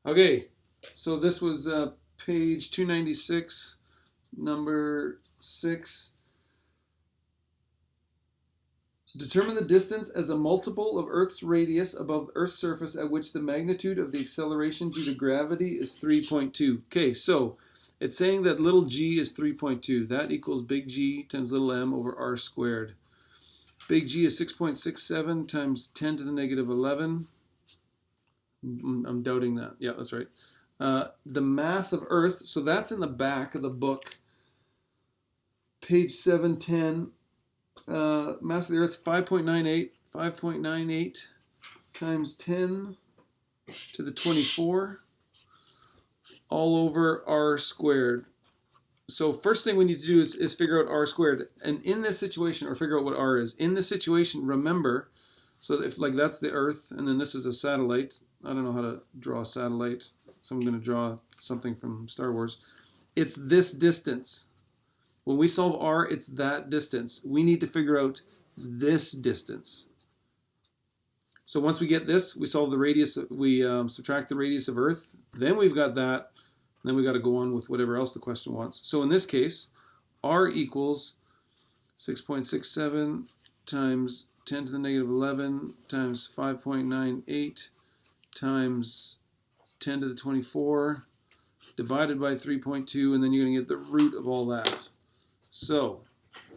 Okay, so this was page 296, number 6. Determine the distance as a multiple of Earth's radius above Earth's surface at which the magnitude of the acceleration due to gravity is 3.2. Okay, so it's saying that little g is 3.2. That equals big G times little m over r squared. Big G is 6.67 times 10 to the negative 11. I'm doubting that. Yeah, that's right. The mass of Earth, so that's in the back of the book. Page 710. Mass of the Earth, 5.98 times 10 to the 24 all over r squared. So first thing we need to do is figure out r squared. And in this situation, or figure out what r is. In this situation, remember, so if like that's the Earth, and then this is a satellite. I don't know how to draw a satellite, so I'm going to draw something from Star Wars. It's this distance. When we solve r, it's that distance. We need to figure out this distance. So once we get this, we solve the radius, we subtract the radius of Earth. Then we've got that. And then we've got to go on with whatever else the question wants. So in this case, r equals 6.67 times 10 to the negative 11 times 5.98 times 10 to the 24 divided by 3.2, and then you're going to get the root of all that. So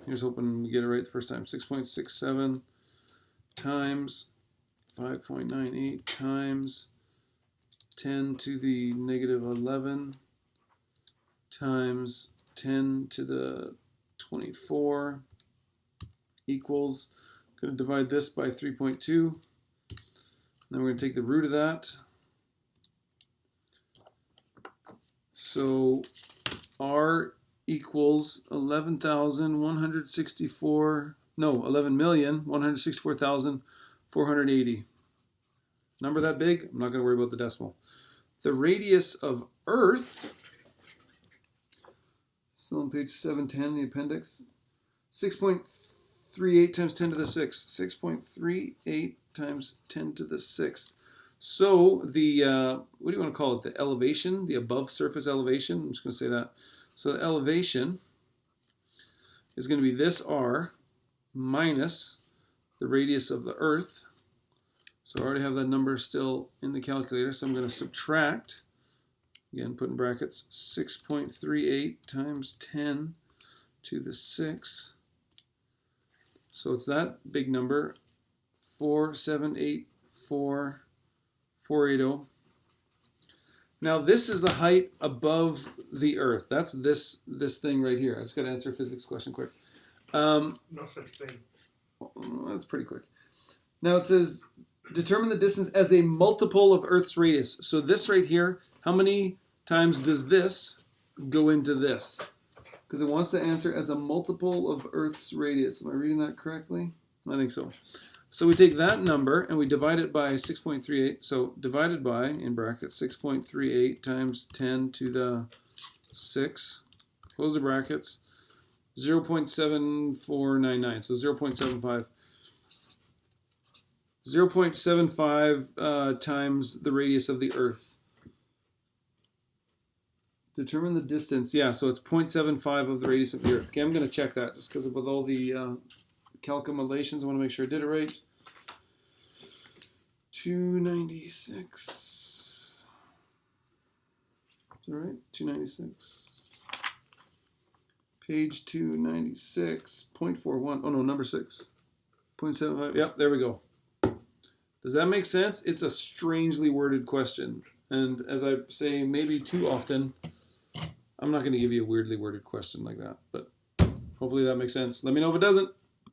here's hoping we get it right the first time. 6.67 times 5.98 times 10 to the negative 11 times 10 to the 24 equals, going to divide this by 3.2. Then we're going to take the root of that. So r equals 11,164,480. Number that big? I'm not going to worry about the decimal. The radius of Earth, still on page 710, the appendix, 6.38 times 10 to the 6th. 6.38 times 10 to the 6th. So the, what do you want to call it? The elevation, the above surface elevation. I'm just going to say that. So the elevation is going to be this r minus the radius of the Earth. So I already have that number still in the calculator. So I'm going to subtract, again, put in brackets, 6.38 times 10 to the 6. So it's that big number, 4784480. Now this is the height above the Earth. That's this thing right here. I just got to answer a physics question quick. No such thing. Well, that's pretty quick. Now it says, determine the distance as a multiple of Earth's radius. So this right here, how many times does this go into this? Because it wants to answer as a multiple of Earth's radius. Am I reading that correctly? I think so. So we take that number and we divide it by 6.38. So divided by, in brackets, 6.38 times 10 to the 6. Close the brackets. 0.7499. So 0.75. 0.75 times the radius of the Earth. Determine the distance. Yeah, so it's 0.75 of the radius of the Earth. Okay, I'm going to check that just because with all the calculations, I want to make sure I did it right. 296. Is that right? 296. Page 296. 0.41. Oh no, number 6. 0.75. Yep, there we go. Does that make sense? It's a strangely worded question. And as I say maybe too often, I'm not going to give you a weirdly worded question like that. But hopefully that makes sense. Let me know if it doesn't.